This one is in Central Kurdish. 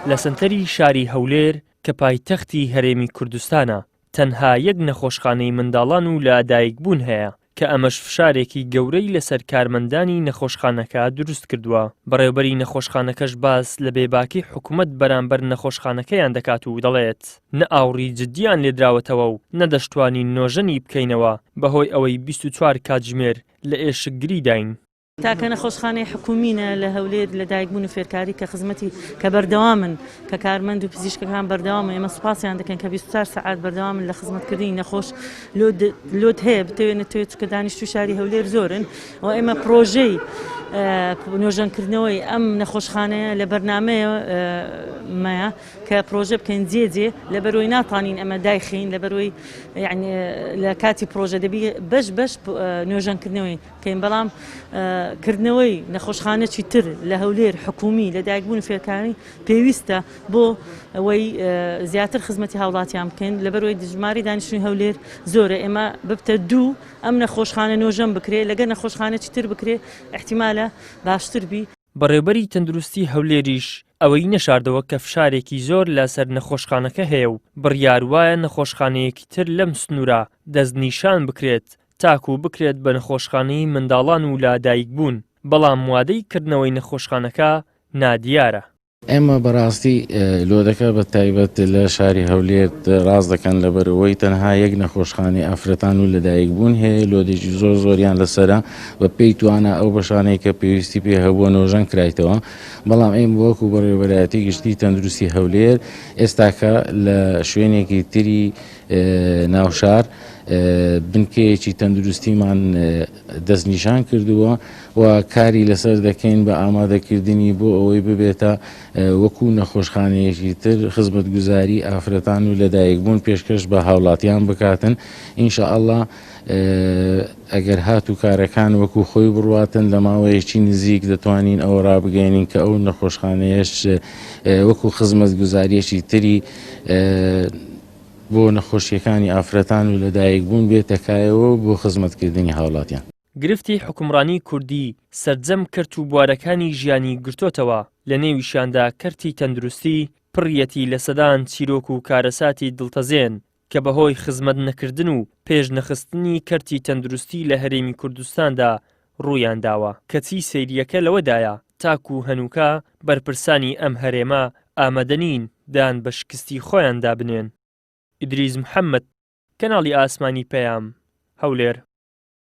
لە سنتەری شاری هەولێر کە پایتەختی هەرێمی کوردستانە تەنها یەک نەخۆشخانەی منداڵان و لادایکبوون هەیە کە ئەمەش فشارێکی گەورەی لەسەر کارمەندانی نەخۆشخانەکە دروست کردووە. بەڕێوەبەری نەخۆشخانەکەش باس لە بێباکی حکوومەت بەرامبەر نەخۆشخانەکەیان دەکات و دەڵێت نە ئاوڕی جددیان لێدراوەتەوە و نەدەشتوانی نۆژەنی بکەینەوە بەهۆی ئەوەی 24 کاتژمێر لە ئێشکگری داین. تاکە نەخۆشخانەی حکومینە لە هەولێر لە دایکبوون و فێرکاری کە خزمەتی کە بەردەوامن کە کارمەند و پزیشکەکان بەردەوامن ئێمە سوپاسیان دەکەن کە 24 سەعات بەردەوامن لە خزمەتکردنی نەخۆش لۆت هەیە بتەوێت چکە دانیشتوی شاری هەولێر زۆرن و ئێمە پرۆژەی نۆژەنکردنەوەی ئەم نەخۆشخانەیە لە بەرنامەیە مایە کە پرۆژە بکەین جێجێ لە بەرۆی ناتوانین ئەمە دایخین لە بەرۆی لە کاتی پرۆژە دەبی بەش نۆژەنکردنەوەی کەین بەڵام کردنەوەی نەخۆشخانەی تر لە هەولێر حکومی لە دایکبوون فێرکاری پێویستە بۆ ئەوەی زیاتر خزمەتی هاوڵاتیان بکەین لە بەرۆی دژماری دانیشتوی هەولێر زۆرە ئێمە ببتە دوو ئەم نەخۆشخانە نۆژەم بکرێ لەگەر نەخۆشخانەی تر بکرێ احتیمالە باشتر بی. بەڕێوەبەری تەندروستی هەولێریش ئەوەی نەشاردەوە کە فشارێکی زۆر لەسەر نەخۆشخانەکە هەیە و بڕیار وایە نەخۆشخانەیەکی تر لەم سنوورە دەستنیشان بکرێت تاکو بکرێت بە نەخۆشخانەی منداڵان و لادایکبوون بەڵام وادەی کردنەوەی نەخۆشخانەکە نادیارە. ئێمە بەڕاستی لۆدەکە بە تایبەت لە شاری هەولێر ڕاز دەکەن لەبەرەوەی تەنها یەک نەخۆشخانەی ئافرەتان و لەدایکبوون هەیە لۆدێکی زۆریان لەسەرە بە پێی توانە ئەو بەشانەی کە پێویستی پێ هەبووە نۆژەن کرایتەوە بەڵام ئێمە وەکو بەڕێوەبەرایەتی گشتی تەندروستی هەولێر ئێستاکە لە شوێنێکی تری ناوشار بنکەیەکی تەندروستیمان دەستنیشان کردووە و کاری لەسەر دەکەین بە ئامادەکردنی بۆ ئەوەی ببێتە وەکو نەخۆشخانەیەکی تر خزمەتگوزاری ئافرەتان و لەدایکبوون پێشکەش بە هاوڵاتیان بکاتن ئینشاءالله ئەگەر هات و کارەکان وەکو خۆی بڕواتن لە ماوەیەکی نزیک دەتوانین ئەوە ڕابگەینین کە ئەو نەخۆشخانەیەش وەکو خزمەتگوزاریەکی تری بۆ نەخۆشیەکانی ئافرەتان و لەدایکبوون بێتەکایەوە بۆ خزمەتکردنی هاوڵاتیان. گرفتی حکومڕانی کوردی سەرجەم کرد و بوارەکانی ژیانی گرتوتەوە لە نێویشاندا کەرتی تەندروستی پڕیەتی لە سەدان چیرۆک و کارەساتی دڵتەزێن کە بەهۆی خزمەت نەکردن و پێش نەخستنی کەرتی تەندروستی لە هەرێمی کوردستاندا ڕوویان داوە کەچی سەیریەکە لەوەدایە تاکو هەنووکە بەرپرسانی ئەم هەرێمە ئامادەنین دان بە شکستی خۆیاندا بنێن. ئیدریس محەممەد، کەناڵی ئاسمانی پەیام، هەولێر.